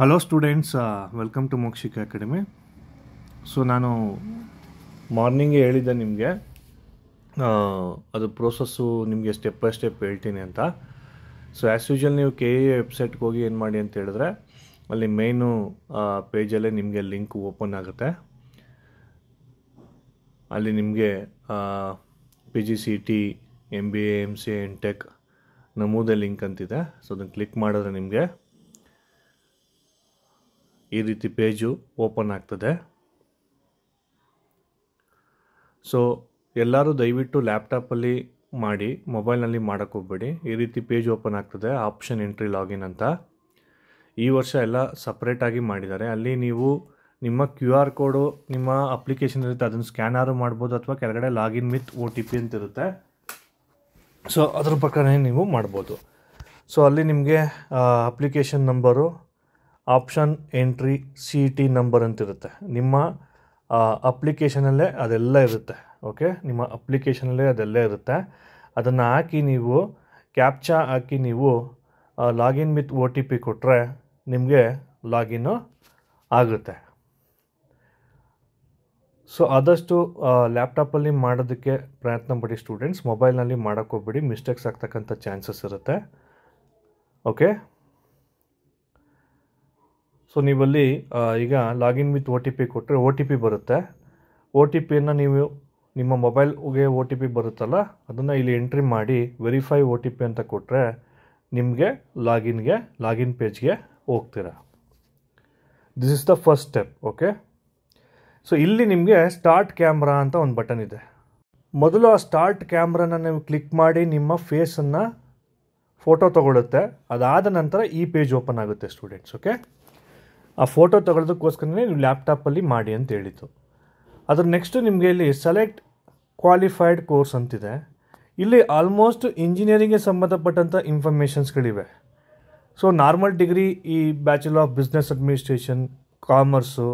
Hello students, welcome to Mokshika academy. So ನಾನು ಮಾರ್ನಿಂಗೇ ಹೇಳಿದ್ದೆ ನಿಮಗೆ ಅದು ಪ್ರೋಸೆಸ್ಸು ನಿಮಗೆ ಸ್ಟೆಪ್ ಬೈ ಸ್ಟೆಪ್ ಹೇಳ್ತೀನಿ ಅಂತ. ಸೊ ಆ್ಯಸ್ ಯೂಶುವಲ್ ನೀವು ಕೆ ಎ ವೆಬ್ಸೈಟ್ಗೆ ಹೋಗಿ ಏನು ಮಾಡಿ ಅಂತ ಹೇಳಿದ್ರೆ ಅಲ್ಲಿ ಮೇಯ್ನು ಪೇಜಲ್ಲೇ ನಿಮಗೆ ಲಿಂಕ್ ಓಪನ್ ಆಗುತ್ತೆ. ಅಲ್ಲಿ ನಿಮಗೆ P G C T, MBA, MCA, MTech ನಮೂದೆ ಲಿಂಕ್ ಅಂತಿದೆ. ಸೊ ಅದನ್ನು ಕ್ಲಿಕ್ ಮಾಡಿದ್ರೆ ನಿಮಗೆ ಈ ರೀತಿ ಪೇಜು ಓಪನ್ ಆಗ್ತದೆ. ಸೊ ಎಲ್ಲರೂ ದಯವಿಟ್ಟು ಲ್ಯಾಪ್ಟಾಪಲ್ಲಿ ಮಾಡಿ, ಮೊಬೈಲ್ನಲ್ಲಿ ಮಾಡೋಕ್ಕೆ ಹೋಗಬೇಡಿ. ಈ ರೀತಿ ಪೇಜ್ ಓಪನ್ ಆಗ್ತದೆ, ಆಪ್ಷನ್ ಎಂಟ್ರಿ ಲಾಗಿನ್ ಅಂತ. ಈ ವರ್ಷ ಎಲ್ಲ ಸಪ್ರೇಟಾಗಿ ಮಾಡಿದ್ದಾರೆ. ಅಲ್ಲಿ ನೀವು ನಿಮ್ಮ QR ಕೋಡು ನಿಮ್ಮ ಅಪ್ಲಿಕೇಶನ್ ಇರುತ್ತೆ, ಅದನ್ನು ಸ್ಕ್ಯಾನಾರು ಮಾಡ್ಬೋದು, ಅಥವಾ ಕೆಳಗಡೆ ಲಾಗಿನ್ ವಿತ್ OTP ಅಂತ ಇರುತ್ತೆ. ಸೊ ಅದ್ರ ಪ್ರಕಾರ ನೀವು ಮಾಡ್ಬೋದು. ಸೊ ಅಲ್ಲಿ ನಿಮಗೆ application number, option entry, CET number ಅಂತಿರುತ್ತೆ. ನಿಮ್ಮ ಅಪ್ಲಿಕೇಶನಲ್ಲೇ ಅದೆಲ್ಲ ಇರುತ್ತೆ. ಓಕೆ, ನಿಮ್ಮ ಅಪ್ಲಿಕೇಶನಲ್ಲೇ ಅದೆಲ್ಲ ಇರುತ್ತೆ. ಅದನ್ನು ಹಾಕಿ ನೀವು ಕ್ಯಾಪ್ಚಾ ಹಾಕಿ ನೀವು ಲಾಗಿನ್ ವಿತ್ OTP ಕೊಟ್ಟರೆ ನಿಮಗೆ ಲಾಗಿನ್ನು ಆಗುತ್ತೆ. ಸೊ ಆದಷ್ಟು ಲ್ಯಾಪ್ಟಾಪಲ್ಲಿ ಮಾಡೋದಕ್ಕೆ ಪ್ರಯತ್ನ ಪಡಿ ಸ್ಟೂಡೆಂಟ್ಸ್. ಮೊಬೈಲ್ನಲ್ಲಿ ಮಾಡೋಕ್ಕೆ ಹೋಗ್ಬೇಡಿ, ಮಿಸ್ಟೇಕ್ಸ್ ಆಗ್ತಕ್ಕಂಥ ಚಾನ್ಸಸ್ ಇರುತ್ತೆ. ಓಕೆ, ಸೊ ನೀವಲ್ಲಿ ಈಗ ಲಾಗಿನ್ ವಿತ್ OTP ಕೊಟ್ಟರೆ OTP ಬರುತ್ತೆ. OTPಯನ್ನು ನೀವು ನಿಮ್ಮ ಮೊಬೈಲ್ಗೆ OTP ಬರುತ್ತಲ್ಲ, ಅದನ್ನು ಇಲ್ಲಿ ಎಂಟ್ರಿ ಮಾಡಿ ವೆರಿಫೈ OTP ಅಂತ ಕೊಟ್ಟರೆ ನಿಮಗೆ ಲಾಗಿನ್ ಪೇಜ್ಗೆ ಹೋಗ್ತೀರಾ. This is the first step. Okay, so ಇಲ್ಲಿ ನಿಮಗೆ ಸ್ಟಾರ್ಟ್ ಕ್ಯಾಮ್ರಾ ಅಂತ ಒಂದು ಬಟನ್ ಇದೆ. ಮೊದಲು ಆ ಸ್ಟಾರ್ಟ್ ಕ್ಯಾಮ್ರಾನ ನೀವು ಕ್ಲಿಕ್ ಮಾಡಿ ನಿಮ್ಮ ಫೇಸನ್ನು ಫೋಟೋ ತೊಗೊಳುತ್ತೆ. ಅದಾದ ನಂತರ ಈ ಪೇಜ್ ಓಪನ್ ಆಗುತ್ತೆ ಸ್ಟೂಡೆಂಟ್ಸ್. ಓಕೆ, ಆ ಫೋಟೋ ತೊಗೊಳೋದಕ್ಕೋಸ್ಕರನೇ ನೀವು ಲ್ಯಾಪ್ಟಾಪಲ್ಲಿ ಮಾಡಿ ಅಂತ ಹೇಳಿದ್ದು. ಅದ್ರ ನೆಕ್ಸ್ಟು ನಿಮಗೆ ಇಲ್ಲಿ ಸೆಲೆಕ್ಟ್ ಕ್ವಾಲಿಫೈಡ್ ಕೋರ್ಸ್ ಅಂತಿದೆ. ಇಲ್ಲಿ ಆಲ್ಮೋಸ್ಟ್ ಇಂಜಿನಿಯರಿಂಗ್ಗೆ ಸಂಬಂಧಪಟ್ಟಂಥ ಇನ್ಫಾರ್ಮೇಷನ್ಸ್ಗಳಿವೆ. ಸೊ ನಾರ್ಮಲ್ ಡಿಗ್ರಿ, ಈ bachelor of business administration, commerce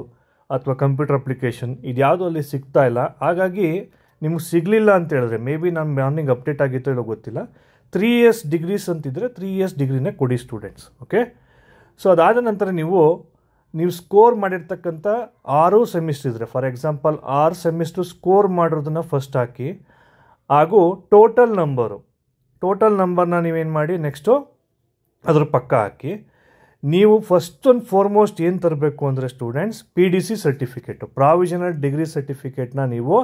ಅಥವಾ ಕಂಪ್ಯೂಟರ್ ಅಪ್ಲಿಕೇಶನ್ ಇದ್ಯಾವುದು ಅಲ್ಲಿ ಸಿಗ್ತಾ ಇಲ್ಲ. ಹಾಗಾಗಿ ನಿಮ್ಗೆ ಸಿಗಲಿಲ್ಲ ಅಂತ ಹೇಳಿದ್ರೆ, ಮೇ ಬಿ ನಾನು ಮಾರ್ನಿಂಗ್ ಅಪ್ಡೇಟ್ ಆಗಿತ್ತೋ ಇಲ್ಲೋ ಗೊತ್ತಿಲ್ಲ, 3 years ಡಿಗ್ರೀಸ್ ಅಂತಿದ್ರೆ 3 years ಡಿಗ್ರಿನೇ ಕೊಡಿ ಸ್ಟೂಡೆಂಟ್ಸ್. ಓಕೆ, ಸೊ ಅದಾದ ನಂತರ ನೀವು ಸ್ಕೋರ್ ಮಾಡಿರ್ತಕ್ಕಂಥ 6 ಸೆಮಿಸ್ಟರ್ ಇದ್ದರೆ, ಫಾರ್ ಎಕ್ಸಾಂಪಲ್ 6 ಸೆಮಿಸ್ಟ್ರು ಸ್ಕೋರ್ ಮಾಡಿರೋದನ್ನು ಫಸ್ಟ್ ಹಾಕಿ, ಹಾಗೂ ಟೋಟಲ್ ನಂಬರ್ನ ನೀವೇನು ಮಾಡಿ ನೆಕ್ಸ್ಟು ಅದ್ರ ಪಕ್ಕ ಹಾಕಿ. ನೀವು ಫಸ್ಟ್ ಆ್ಯಂಡ್ ಫಾರ್ಮೋಸ್ಟ್ ಏನು ತರಬೇಕು ಅಂದರೆ students, PDC certificate, provisional degree ಸರ್ಟಿಫಿಕೇಟ್ನ ನೀವು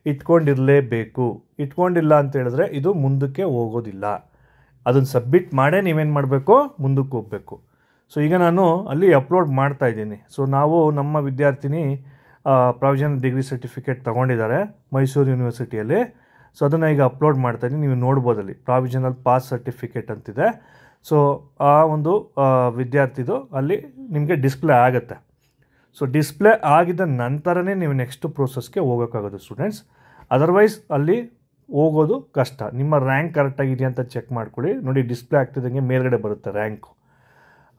ಇಟ್ಕೊಂಡಿರಲೇಬೇಕು. ಇಟ್ಕೊಂಡಿಲ್ಲ ಅಂತ ಹೇಳಿದ್ರೆ ಇದು ಮುಂದಕ್ಕೆ ಹೋಗೋದಿಲ್ಲ. ಅದನ್ನು ಸಬ್ಮಿಟ್ ಮಾಡೇ ನೀವೇನು ಮಾಡಬೇಕು, ಮುಂದಕ್ಕೆ ಹೋಗಬೇಕು. ಸೊ ಈಗ ನಾನು ಅಲ್ಲಿ ಅಪ್ಲೋಡ್ ಮಾಡ್ತಾ ಇದ್ದೀನಿ. ಸೊ ನಮ್ಮ ವಿದ್ಯಾರ್ಥಿನಿ ಪ್ರಾವಿಷನಲ್ ಡಿಗ್ರಿ ಸರ್ಟಿಫಿಕೇಟ್ ತೊಗೊಂಡಿದ್ದಾರೆ ಮೈಸೂರು ಯೂನಿವರ್ಸಿಟಿಯಲ್ಲಿ. ಸೊ ಅದನ್ನು ಈಗ ಅಪ್ಲೋಡ್ ಮಾಡ್ತಾಯಿದ್ದೀನಿ. ನೀವು ನೋಡ್ಬೋದಲ್ಲಿ ಪ್ರಾವಿಷನಲ್ ಪಾಸ್ ಸರ್ಟಿಫಿಕೇಟ್ ಅಂತಿದೆ. ಸೊ ಆ ಒಂದು ವಿದ್ಯಾರ್ಥಿದು ಅಲ್ಲಿ ನಿಮಗೆ ಡಿಸ್ಪ್ಲೇ ಆಗುತ್ತೆ. ಸೊ ಡಿಸ್ಪ್ಲೇ ಆಗಿದ ನಂತರನೇ ನೀವು ನೆಕ್ಸ್ಟ್ ಪ್ರೋಸೆಸ್ಗೆ ಹೋಗೋಕ್ಕಾಗೋದು ಸ್ಟೂಡೆಂಟ್ಸ್. ಅದರ್ವೈಸ್ ಅಲ್ಲಿ ಹೋಗೋದು ಕಷ್ಟ. ನಿಮ್ಮ ರ್ಯಾಂಕ್ ಕರೆಕ್ಟಾಗಿದೆಯಾ ಅಂತ ಚೆಕ್ ಮಾಡ್ಕೊಳ್ಳಿ. ನೋಡಿ, ಡಿಸ್ಪ್ಲೇ ಆಗ್ತಿದ್ದಂಗೆ ಮೇಲ್ಗಡೆ ಬರುತ್ತೆ ರ್ಯಾಂಕು.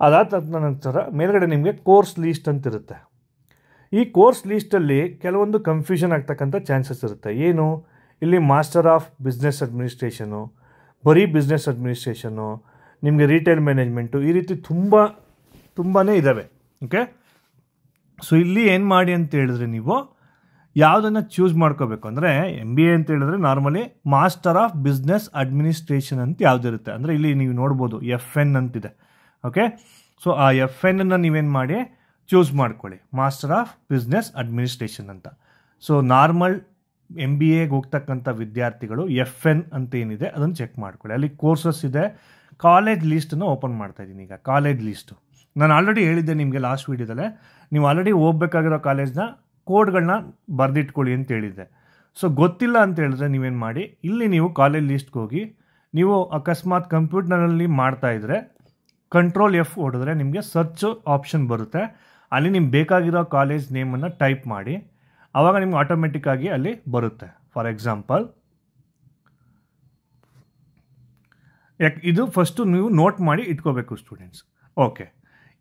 ಅದಾದ ನಂತರ ಮೇಲ್ಗಡೆ ನಿಮಗೆ ಕೋರ್ಸ್ ಲೀಸ್ಟ್ ಅಂತಿರುತ್ತೆ. ಈ ಕೋರ್ಸ್ ಲೀಸ್ಟಲ್ಲಿ ಕೆಲವೊಂದು ಕನ್ಫ್ಯೂಷನ್ ಆಗ್ತಕ್ಕಂಥ ಚಾನ್ಸಸ್ ಇರುತ್ತೆ. ಏನು, ಇಲ್ಲಿ ಮಾಸ್ಟರ್ ಆಫ್ ಬಿಸ್ನೆಸ್ ಅಡ್ಮಿನಿಸ್ಟ್ರೇಷನು, ಬರೀ ಬಿಸ್ನೆಸ್ ಅಡ್ಮಿನಿಸ್ಟ್ರೇಷನು, ನಿಮಗೆ ರಿಟೇಲ್ ಮ್ಯಾನೇಜ್ಮೆಂಟು, ಈ ರೀತಿ ತುಂಬಾ ಇದ್ದಾವೆ. ಓಕೆ, ಸೊ ಇಲ್ಲಿ ಏನು ಮಾಡಿ ಅಂತ ಹೇಳಿದ್ರೆ ನೀವು ಯಾವುದನ್ನು ಚೂಸ್ ಮಾಡ್ಕೋಬೇಕು ಅಂದರೆ, MBA ಅಂತ ಹೇಳಿದ್ರೆ normally master of business administration ಅಂತ ಯಾವುದಿರುತ್ತೆ ಅಂದರೆ, ಇಲ್ಲಿ ನೀವು ನೋಡ್ಬೋದು FN ಅಂತಿದೆ. ಓಕೆ, ಸೊ ಆ FN ನೀವೇನು ಮಾಡಿ ಚೂಸ್ ಮಾಡ್ಕೊಳ್ಳಿ, ಮಾಸ್ಟರ್ ಆಫ್ ಬಿಸ್ನೆಸ್ ಅಡ್ಮಿನಿಸ್ಟ್ರೇಷನ್ ಅಂತ. ಸೊ ನಾರ್ಮಲ್ MBAಗೆ ಹೋಗ್ತಕ್ಕಂಥ ವಿದ್ಯಾರ್ಥಿಗಳು FN ಅಂತ ಏನಿದೆ ಅದನ್ನು ಚೆಕ್ ಮಾಡ್ಕೊಳ್ಳಿ. ಅಲ್ಲಿ ಕೋರ್ಸಸ್ ಇದೆ. ಕಾಲೇಜ್ ಲೀಸ್ಟನ್ನು ಓಪನ್ ಮಾಡ್ತಾ ಇದ್ದೀನಿ. ಈಗ ಕಾಲೇಜ್ ಲೀಸ್ಟು ನಾನು ಆಲ್ರೆಡಿ ಹೇಳಿದ್ದೆ ನಿಮಗೆ ಲಾಸ್ಟ್ ವೀಡಿಯೋದಲ್ಲೇ. ನೀವು ಆಲ್ರೆಡಿ ಹೋಗ್ಬೇಕಾಗಿರೋ ಕಾಲೇಜ್ನ ಕೋಡ್ಗಳನ್ನ ಬರೆದಿಟ್ಕೊಳ್ಳಿ ಅಂತ ಹೇಳಿದ್ದೆ. ಸೊ ಗೊತ್ತಿಲ್ಲ ಅಂತ ಹೇಳಿದ್ರೆ ನೀವೇನು ಮಾಡಿ, ಇಲ್ಲಿ ನೀವು ಕಾಲೇಜ್ ಲೀಸ್ಟ್ಗೆ ಹೋಗಿ, ನೀವು ಅಕಸ್ಮಾತ್ ಕಂಪ್ಯೂಟರ್ನಲ್ಲಿ ಮಾಡ್ತಾಯಿದ್ರೆ Control F ಹೊಡೆದ್ರೆ ನಿಮಗೆ ಸರ್ಚ್ ಆಪ್ಷನ್ ಬರುತ್ತೆ. ಅಲ್ಲಿ ನಿಮ್ಗೆ ಬೇಕಾಗಿರೋ ಕಾಲೇಜ್ ನೇಮನ್ನು ಟೈಪ್ ಮಾಡಿ, ಆವಾಗ ನಿಮ್ಗೆ ಆಟೋಮೆಟಿಕ್ಕಾಗಿ ಅಲ್ಲಿ ಬರುತ್ತೆ. ಫಾರ್ ಎಕ್ಸಾಂಪಲ್ ಇದು ಫಸ್ಟು ನೀವು ನೋಟ್ ಮಾಡಿ ಇಟ್ಕೋಬೇಕು ಸ್ಟೂಡೆಂಟ್ಸ್. ಓಕೆ,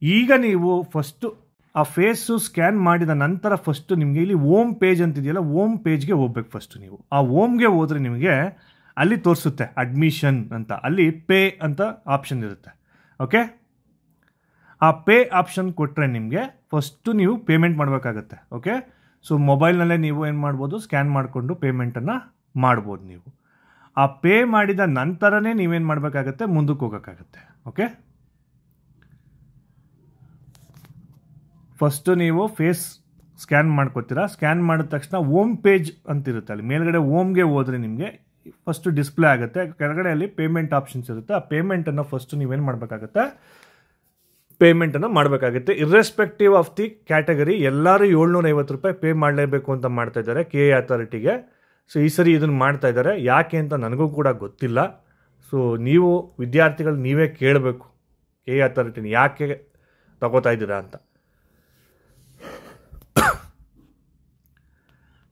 ಈಗ ನೀವು ಫಸ್ಟು ಆ ಫೇಸು ಸ್ಕ್ಯಾನ್ ಮಾಡಿದ ನಂತರ ಫಸ್ಟು ನಿಮಗೆ ಇಲ್ಲಿ ಓಮ್ ಪೇಜ್ ಅಂತಿದೆಯಲ್ಲ, ಓಮ್ ಪೇಜ್ಗೆ ಹೋಗ್ಬೇಕು. ಫಸ್ಟು ನೀವು ಆ ಓಮ್ಗೆ ಹೋದರೆ ನಿಮಗೆ ಅಲ್ಲಿ ತೋರಿಸುತ್ತೆ ಅಡ್ಮಿಷನ್ ಅಂತ, ಅಲ್ಲಿ ಪೇ ಅಂತ ಆಪ್ಷನ್ ಇರುತ್ತೆ. ಓಕೆ, ಆ ಪೇ ಆಪ್ಷನ್ ಕೊಟ್ಟರೆ ನಿಮಗೆ ಫಸ್ಟು ನೀವು ಪೇಮೆಂಟ್ ಮಾಡಬೇಕಾಗತ್ತೆ. ಓಕೆ, ಸೊ ಮೊಬೈಲ್ನಲ್ಲೇ ನೀವು ಏನು ಮಾಡ್ಬೋದು, ಸ್ಕ್ಯಾನ್ ಮಾಡಿಕೊಂಡು ಪೇಮೆಂಟನ್ನು ಮಾಡ್ಬೋದು ನೀವು. ಆ ಪೇ ಮಾಡಿದ ನಂತರನೇ ನೀವೇನು ಮಾಡಬೇಕಾಗತ್ತೆ, ಮುಂದಕ್ಕೆ ಹೋಗೋಕ್ಕಾಗತ್ತೆ. ಓಕೆ, ಫಸ್ಟು ನೀವು ಫೇಸ್ ಸ್ಕ್ಯಾನ್ ಮಾಡ್ಕೋತೀರಾ. ಸ್ಕ್ಯಾನ್ ಮಾಡಿದ ತಕ್ಷಣ ಹೋಮ್ ಪೇಜ್ ಅಂತಿರುತ್ತೆ, ಅಲ್ಲಿ ಮೇಲ್ಗಡೆ ಹೋಮ್ಗೆ ಹೋದರೆ ನಿಮಗೆ ಫಸ್ಟು ಡಿಸ್ಪ್ಲೇ ಆಗುತ್ತೆ. ಕೆಳಗಡೆ ಅಲ್ಲಿ ಪೇಮೆಂಟ್ ಆಪ್ಷನ್ಸ್ ಇರುತ್ತೆ. ಆ ಪೇಮೆಂಟನ್ನು ಫಸ್ಟು ನೀವೇನು ಮಾಡಬೇಕಾಗತ್ತೆ, ಪೇಮೆಂಟನ್ನು ಮಾಡಬೇಕಾಗುತ್ತೆ. ಇರ್ರೆಸ್ಪೆಕ್ಟಿವ್ ಆಫ್ ದಿ ಕ್ಯಾಟಗರಿ ಎಲ್ಲರೂ 750 ರೂಪಾಯಿ ಪೇ ಮಾಡಲೇಬೇಕು ಅಂತ ಮಾಡ್ತಾ ಇದ್ದಾರೆ KA ಅಥಾರಿಟಿಗೆ. ಸೊ ಈ ಸರಿ ಇದನ್ನು ಮಾಡ್ತಾ ಇದ್ದಾರೆ. ಯಾಕೆ ಅಂತ ನನಗೂ ಕೂಡ ಗೊತ್ತಿಲ್ಲ. ಸೊ ನೀವು ವಿದ್ಯಾರ್ಥಿಗಳು ನೀವೇ ಕೇಳಬೇಕು KA ಅಥಾರಿಟಿನ ಯಾಕೆ ತಗೋತಾ ಇದ್ದೀರಾ ಅಂತ.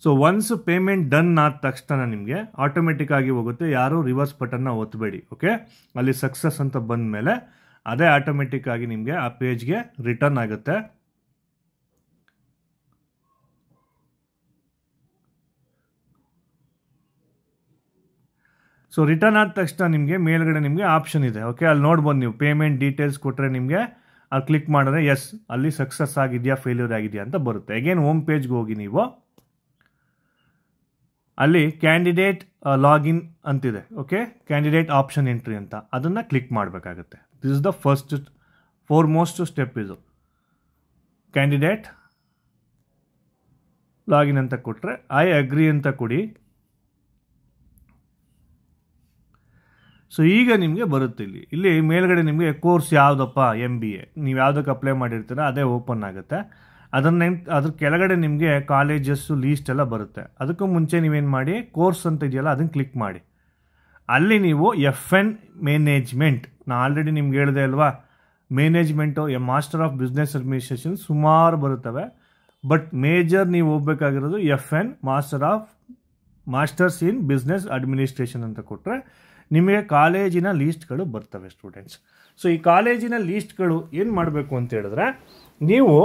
ಸೊ ಒನ್ಸ್ ಪೇಮೆಂಟ್ ಡನ್ ಆದ ತಕ್ಷಣ ನಿಮಗೆ ಆಟೋಮೆಟಿಕ್ ಆಗಿ ಹೋಗುತ್ತೆ, ಯಾರು ರಿವರ್ಸ್ ಬಟನ್ನ ಒತ್ತಬೇಡಿ. ಓಕೆ, ಅಲ್ಲಿ ಸಕ್ಸಸ್ ಅಂತ ಬಂದ ಮೇಲೆ ಅದೇ ಆಟೋಮೆಟಿಕ್ ಆಗಿ ನಿಮಗೆ ಆ ಪೇಜ್ಗೆ ರಿಟರ್ನ್ ಆಗುತ್ತೆ. ಸೊ ರಿಟರ್ನ್ ಆದ ತಕ್ಷಣ ನಿಮಗೆ ಮೇಲ್ಗಡೆ ನಿಮಗೆ ಆಪ್ಷನ್ ಇದೆ. ಓಕೆ, ಅಲ್ಲಿ ನೋಡ್ಬೋದು ನೀವು ಪೇಮೆಂಟ್ ಡೀಟೇಲ್ಸ್ ಕೊಟ್ಟರೆ ನಿಮಗೆ ಅಲ್ಲಿ ಕ್ಲಿಕ್ ಮಾಡಿದ್ರೆ ಎಸ್ ಅಲ್ಲಿ ಸಕ್ಸಸ್ ಆಗಿದೆಯಾ ಫೇಲ್ಯೂರ್ ಆಗಿದೆಯಾ ಅಂತ ಬರುತ್ತೆ. ಅಗೇನ್ ಹೋಮ್ ಪೇಜ್ಗೆ ಹೋಗಿ ನೀವು ಅಲ್ಲಿ ಕ್ಯಾಂಡಿಡೇಟ್ ಲಾಗಿನ್ ಅಂತಿದೆ. ಓಕೆ, ಕ್ಯಾಂಡಿಡೇಟ್ ಆಪ್ಷನ್ ಎಂಟ್ರಿ ಅಂತ ಅದನ್ನು ಕ್ಲಿಕ್ ಮಾಡಬೇಕಾಗುತ್ತೆ. This is the foremost step. ಇದು ಕ್ಯಾಂಡಿಡೇಟ್ ಲಾಗಿನ್ ಅಂತ ಕೊಟ್ಟರೆ ಐ ಅಗ್ರಿ ಅಂತ ಕೊಡಿ. ಸೊ ಈಗ ನಿಮಗೆ ಬರುತ್ತೆ ಇಲ್ಲಿ ಮೇಲ್ಗಡೆ ನಿಮಗೆ ಕೋರ್ಸ್ ಯಾವುದಪ್ಪ MBA ನೀವು ಯಾವುದಕ್ಕೆ ಅಪ್ಲೈ ಮಾಡಿರ್ತೀರ ಅದೇ ಓಪನ್ ಆಗುತ್ತೆ. ಅದ್ರ ಕೆಳಗಡೆ ನಿಮಗೆ ಕಾಲೇಜಸ್ಸು ಲೀಸ್ಟ್ ಎಲ್ಲ ಬರುತ್ತೆ. ಅದಕ್ಕೂ ಮುಂಚೆ ನೀವೇನು ಮಾಡಿ, ಕೋರ್ಸ್ ಅಂತ ಇದೆಯಲ್ಲ ಅದನ್ನು ಕ್ಲಿಕ್ ಮಾಡಿ. ಅಲ್ಲಿ ನೀವು FN ಮ್ಯಾನೇಜ್ಮೆಂಟ್, ನಾನು ಆಲ್ರೆಡಿ ನಿಮ್ಗೆ ಹೇಳಿದೆ ಅಲ್ವಾ, management master of business administration ಸುಮಾರು ಬರುತ್ತವೆ. ಬಟ್ ಮೇಜರ್ ನೀವು ಹೋಗ್ಬೇಕಾಗಿರೋದು FN masters in business administration ಅಂತ ಕೊಟ್ಟರೆ ನಿಮಗೆ ಕಾಲೇಜಿನ ಲೀಸ್ಟ್ಗಳು ಬರ್ತವೆ ಸ್ಟೂಡೆಂಟ್ಸ್. ಸೊ ಈ ಕಾಲೇಜಿನ ಲೀಸ್ಟ್ಗಳು ಏನು ಮಾಡಬೇಕು ಅಂತ ಹೇಳಿದ್ರೆ, ನೀವು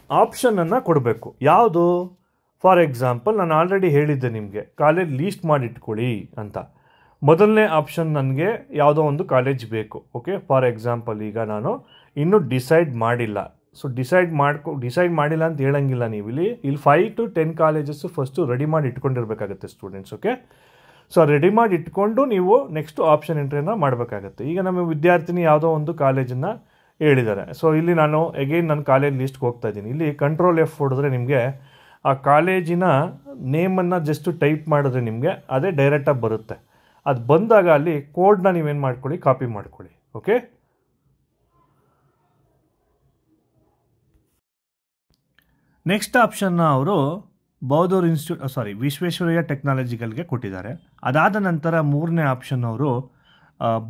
ಆಪ್ಷನನ್ನು ಕೊಡಬೇಕು. ಯಾವುದು? ಫಾರ್ ಎಕ್ಸಾಂಪಲ್ ನಾನು ಆಲ್ರೆಡಿ ಹೇಳಿದ್ದೆ ನಿಮಗೆ ಕಾಲೇಜ್ ಲೀಸ್ಟ್ ಮಾಡಿಟ್ಕೊಳ್ಳಿ ಅಂತ. ಮೊದಲನೇ ಆಪ್ಷನ್ ನನಗೆ ಯಾವುದೋ ಒಂದು ಕಾಲೇಜ್ ಬೇಕು. ಓಕೆ, ಫಾರ್ ಎಕ್ಸಾಂಪಲ್ ಈಗ ನಾನು ಇನ್ನೂ ಡಿಸೈಡ್ ಮಾಡಿಲ್ಲ. ಸೊ ಡಿಸೈಡ್ ಮಾಡಿಲ್ಲ ಅಂತ ಹೇಳಂಗಿಲ್ಲ. ನೀವು ಇಲ್ಲಿ 5 to 10 ಕಾಲೇಜಸ್ಸು ಫಸ್ಟು ರೆಡಿ ಮಾಡಿ ಇಟ್ಕೊಂಡಿರ್ಬೇಕಾಗತ್ತೆ ಸ್ಟೂಡೆಂಟ್ಸ್. ಓಕೆ, ಸೊ ರೆಡಿ ಮಾಡಿ ಇಟ್ಕೊಂಡು ನೀವು ನೆಕ್ಸ್ಟು ಆಪ್ಷನ್ ಎಂಟ್ರಿಯನ್ನು ಮಾಡಬೇಕಾಗತ್ತೆ. ಈಗ ನಮ್ಮ ವಿದ್ಯಾರ್ಥಿನಿ ಯಾವುದೋ ಒಂದು ಕಾಲೇಜನ್ನು ಹೇಳಿದ್ದಾರೆ. ಸೊ ಇಲ್ಲಿ ನಾನು ಅಗೇನ್ ನನ್ನ ಕಾಲೇಜ್ ಲಿಸ್ಟ್ಗೆ ಹೋಗ್ತಾ ಇದ್ದೀನಿ. ಇಲ್ಲಿ ಕಂಟ್ರೋಲ್ F ಹೊಡೆದ್ರೆ ನಿಮಗೆ ಆ ಕಾಲೇಜಿನ ನೇಮನ್ನು ಜಸ್ಟ್ ಟೈಪ್ ಮಾಡಿದ್ರೆ ನಿಮಗೆ ಅದೇ ಡೈರೆಕ್ಟಾಗಿ ಬರುತ್ತೆ. ಅದು ಬಂದಾಗ ಅಲ್ಲಿ ಕೋಡ್ನ ನೀವೇನು ಮಾಡ್ಕೊಳ್ಳಿ, ಕಾಪಿ ಮಾಡ್ಕೊಳ್ಳಿ. ಓಕೆ, ನೆಕ್ಸ್ಟ್ ಆಪ್ಷನ್ನ ಅವರು ಬೌದೂರ್ ವಿಶ್ವೇಶ್ವರಯ್ಯ ಟೆಕ್ನಾಲಜಿಕಲ್ಗೆ ಕೊಟ್ಟಿದ್ದಾರೆ. ಅದಾದ ನಂತರ ಮೂರನೇ ಆಪ್ಷನ್ ಅವರು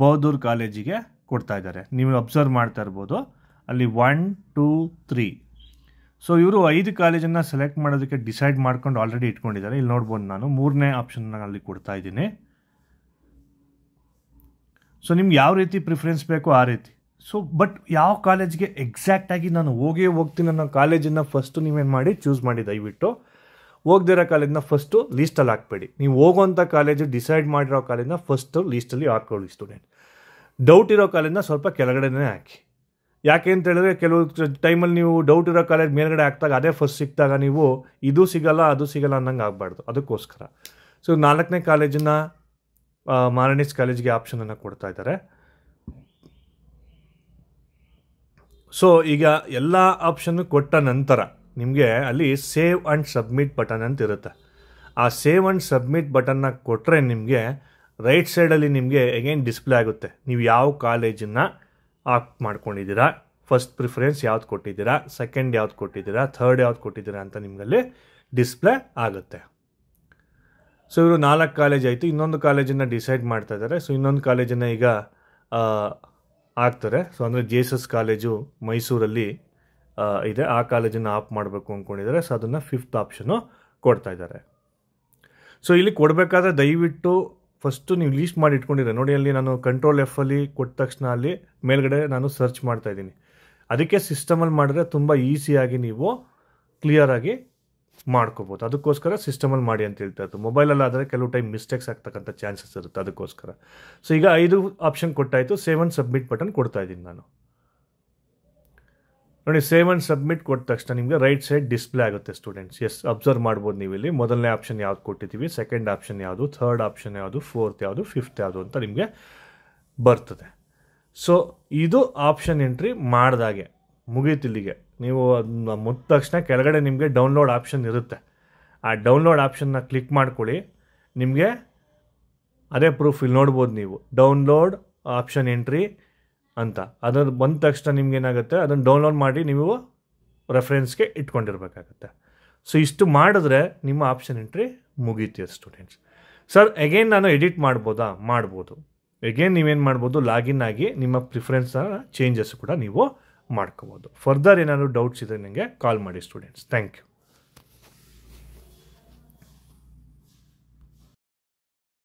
ಬೌದೂರ್ ಕಾಲೇಜಿಗೆ ಕೊಡ್ತಾ ಇದ್ದಾರೆ. ನೀವು ಅಬ್ಸರ್ವ್ ಮಾಡ್ತಾ ಇರ್ಬೋದು ಅಲ್ಲಿ 1, 2, 3. ಸೊ ಇವರು 5 ಕಾಲೇಜನ್ನು ಸೆಲೆಕ್ಟ್ ಮಾಡೋದಕ್ಕೆ ಡಿಸೈಡ್ ಮಾಡ್ಕೊಂಡು ಆಲ್ರೆಡಿ ಇಟ್ಕೊಂಡಿದ್ದಾರೆ. ಇಲ್ಲಿ ನೋಡ್ಬೋದು ನಾನು ಮೂರನೇ ಆಪ್ಷನ್ನ ಅಲ್ಲಿ ಕೊಡ್ತಾ ಇದ್ದೀನಿ. ಸೊ ನಿಮ್ಗೆ ಯಾವ ರೀತಿ ಪ್ರಿಫರೆನ್ಸ್ ಬೇಕೋ ಆ ರೀತಿ. ಸೊ ಬಟ್ ಯಾವ ಕಾಲೇಜ್ಗೆ ಎಕ್ಸಾಕ್ಟಾಗಿ ನಾನು ಹೋಗ್ತೀನಿ ಅನ್ನೋ ಕಾಲೇಜನ್ನು ಫಸ್ಟು ನೀವೇನು ಮಾಡಿ ಚೂಸ್ ಮಾಡಿ. ದಯವಿಟ್ಟು ಹೋಗ್ದಿರೋ ಕಾಲೇಜನ್ನ ಫಸ್ಟು ಲೀಸ್ಟಲ್ಲಿ ಹಾಕ್ಬೇಡಿ. ನೀವು ಹೋಗೋವಂಥ ಕಾಲೇಜು ಡಿಸೈಡ್ ಮಾಡಿರೋ ಕಾಲೇಜನ್ನ ಫಸ್ಟು ಲೀಸ್ಟಲ್ಲಿ ಹಾಕ್ಕೊಳ್ಳಿ ಸ್ಟೂಡೆಂಟ್. ಡೌಟ್ ಇರೋ ಕಾಲೇಜನ್ನ ಸ್ವಲ್ಪ ಕೆಳಗಡೆನೇ ಹಾಕಿ. ಯಾಕೆ ಅಂತ ಹೇಳಿದ್ರೆ ಕೆಲವು ಟೈಮಲ್ಲಿ ನೀವು ಡೌಟ್ ಇರೋ ಕಾಲೇಜ್ ಮೇಲ್ಗಡೆ ಹಾಕ್ದಾಗ ಅದೇ ಫಸ್ಟ್ ಸಿಕ್ಕಿದಾಗ ನೀವು ಇದು ಸಿಗಲ್ಲ ಅದು ಸಿಗಲ್ಲ ಅನ್ನಂಗೆ ಆಗಬಾರ್ದು. ಅದಕ್ಕೋಸ್ಕರ ಸೊ 4ನೇ ಕಾಲೇಜನ್ನು ಮಾರಣಿಸ್ ಕಾಲೇಜ್ಗೆ ಆಪ್ಷನನ್ನು ಕೊಡ್ತಾ ಇದ್ದಾರೆ. ಸೊ ಈಗ ಎಲ್ಲ ಆಪ್ಷನ್ನು ಕೊಟ್ಟ ನಂತರ ನಿಮಗೆ ಅಲ್ಲಿ ಸೇವ್ ಆ್ಯಂಡ್ ಸಬ್ಮಿಟ್ ಬಟನ್ ಅಂತ ಇರುತ್ತೆ. ಆ ಸೇವ್ ಆ್ಯಂಡ್ ಸಬ್ಮಿಟ್ ಬಟನ್ನ ಕೊಟ್ಟರೆ ನಿಮಗೆ ರೈಟ್ ಸೈಡಲ್ಲಿ ನಿಮಗೆ ಅಗೇನ್ ಡಿಸ್ಪ್ಲೇ ಆಗುತ್ತೆ. ನೀವು ಯಾವ ಕಾಲೇಜನ್ನು ಆಪ್ಟ್ ಮಾಡ್ಕೊಂಡಿದ್ದೀರಾ, ಫಸ್ಟ್ ಪ್ರಿಫರೆನ್ಸ್ ಯಾವ್ದು ಕೊಟ್ಟಿದ್ದೀರಾ, ಸೆಕೆಂಡ್ ಯಾವ್ದು ಕೊಟ್ಟಿದ್ದೀರಾ, ಥರ್ಡ್ ಯಾವ್ದು ಕೊಟ್ಟಿದ್ದೀರಾ ಅಂತ ನಿಮಗಲ್ಲಿ ಡಿಸ್ಪ್ಲೇ ಆಗುತ್ತೆ. ಸೊ ಇವರು 4 ಕಾಲೇಜ್ ಆಯಿತು. ಇನ್ನೊಂದು ಕಾಲೇಜನ್ನು ಡಿಸೈಡ್ ಮಾಡ್ತಾ ಇದ್ದಾರೆ. ಸೊ ಇನ್ನೊಂದು ಕಾಲೇಜನ್ನು ಈಗ ಆಗ್ತಾರೆ. ಸೊ ಅಂದರೆ JSS ಕಾಲೇಜು ಮೈಸೂರಲ್ಲಿ ಇದೆ. ಆ ಕಾಲೇಜನ್ನು ಆಫ್ ಮಾಡಬೇಕು ಅಂದ್ಕೊಂಡಿದ್ದಾರೆ. ಸೊ ಅದನ್ನು 5th ಆಪ್ಷನ್ನು ಕೊಡ್ತಾ ಇದ್ದಾರೆ. ಸೊ ಇಲ್ಲಿ ಕೊಡಬೇಕಾದ್ರೆ ದಯವಿಟ್ಟು ಫಸ್ಟು ನೀವು ಲೀಸ್ಟ್ ಮಾಡಿ ಇಟ್ಕೊಂಡಿದ್ರೆ ನೋಡಿ. ಅಲ್ಲಿ ನಾನು ಕಂಟ್ರೋಲ್ F ಅಲ್ಲಿ ಕೊಟ್ಟ ತಕ್ಷಣ ಅಲ್ಲಿ ಮೇಲ್ಗಡೆ ನಾನು ಸರ್ಚ್ ಮಾಡ್ತಾ ಇದ್ದೀನಿ. ಅದಕ್ಕೆ ಸಿಸ್ಟಮಲ್ಲಿ ಮಾಡಿದ್ರೆ ತುಂಬ ಈಸಿಯಾಗಿ ನೀವು ಕ್ಲಿಯರಾಗಿ ಮಾಡ್ಕೋಬೋದು. ಅದಕ್ಕೋಸ್ಕರ ಸಿಸ್ಟಮಲ್ಲಿ ಮಾಡಿ ಅಂತ ಹೇಳ್ತಾ ಇತ್ತು. ಮೊಬೈಲಲ್ಲಾದರೆ ಕೆಲವು ಟೈಮ್ ಮಿಸ್ಟೇಕ್ಸ್ ಆಗ್ತಕ್ಕಂಥ ಚಾನ್ಸಸ್ ಇರುತ್ತೆ. ಅದಕ್ಕೋಸ್ಕರ ಸೊ ಈಗ 5 ಆಪ್ಷನ್ ಕೊಟ್ಟಾಯಿತು. ಸೇವ್ ಆ್ಯಂಡ್ ಸಬ್ಮಿಟ್ ಬಟನ್ ಕೊಡ್ತಾ ಇದ್ದೀನಿ ನಾನು. ನೋಡಿ ಸೇವ್ ಆ್ಯಂಡ್ ಸಬ್ಮಿಟ್ ಕೊಟ್ಟ ತಕ್ಷಣ ನಿಮಗೆ ರೈಟ್ ಸೈಡ್ ಡಿಸ್ಪ್ಲೇ ಆಗುತ್ತೆ ಸ್ಟೂಡೆಂಟ್ಸ್. ಎಸ್, ಅಬ್ಸರ್ವ್ ಮಾಡ್ಬೋದು ನೀವು ಇಲ್ಲಿ. ಮೊದಲನೇ ಆಪ್ಷನ್ ಯಾವ್ದು ಕೊಟ್ಟಿದ್ದೀವಿ, ಸೆಕೆಂಡ್ ಆಪ್ಷನ್ ಯಾವುದು, ಥರ್ಡ್ ಆಪ್ಷನ್ ಯಾವುದು, ಫೋರ್ತ್ ಯಾವುದು, ಫಿಫ್ತ್ ಯಾವುದು ಅಂತ ನಿಮಗೆ ಬರ್ತದೆ. ಸೊ ಇದು ಆಪ್ಷನ್ ಎಂಟ್ರಿ ಮಾಡಿದಾಗೆ ಮುಗೀತು. ಇಲ್ಲಿಗೆ ನೀವು ಅದನ್ನ ಮುಟ್ಟ ತಕ್ಷಣ ಕೆಳಗಡೆ ನಿಮಗೆ ಡೌನ್ಲೋಡ್ ಆಪ್ಷನ್ ಇರುತ್ತೆ. ಆ ಡೌನ್ಲೋಡ್ ಆಪ್ಷನ್ನ ಕ್ಲಿಕ್ ಮಾಡ್ಕೊಳ್ಳಿ. ನಿಮಗೆ ಅದೇ ಪ್ರೂಫ್ ಇಲ್ಲಿ ನೋಡ್ಬೋದು ನೀವು, ಡೌನ್ಲೋಡ್ ಆಪ್ಷನ್ ಎಂಟ್ರಿ ಅಂತ. ಅದನ್ನು ಬಂದ ತಕ್ಷಣ ನಿಮ್ಗೆ ಏನಾಗುತ್ತೆ, ಅದನ್ನು ಡೌನ್ಲೋಡ್ ಮಾಡಿ ನೀವು ರೆಫರೆನ್ಸ್ಗೆ ಇಟ್ಕೊಂಡಿರ್ಬೇಕಾಗತ್ತೆ. ಸೊ ಇಷ್ಟು ಮಾಡಿದ್ರೆ ನಿಮ್ಮ ಆಪ್ಷನ್ ಎಂಟ್ರಿ ಮುಗೀತು ಸ್ಟೂಡೆಂಟ್ಸ್. ಸರ್ ಅಗೇನ್ ನಾನು ಎಡಿಟ್ ಮಾಡ್ಬೋದಾ? ಮಾಡ್ಬೋದು. ಅಗೇನ್ ನೀವೇನು ಮಾಡ್ಬೋದು, ಲಾಗಿನ್ ಆಗಿ ನಿಮ್ಮ ಪ್ರಿಫರೆನ್ಸ್ನ ಚೇಂಜಸ್ ಕೂಡ ನೀವು ಮಾಡ್ಕೋಬೋದು. ಫರ್ದರ್ ಏನಾದರೂ ಡೌಟ್ಸ್ ಇದ್ದರೆ ನನಗೆ ಕಾಲ್ ಮಾಡಿ ಸ್ಟೂಡೆಂಟ್ಸ್. Thank you.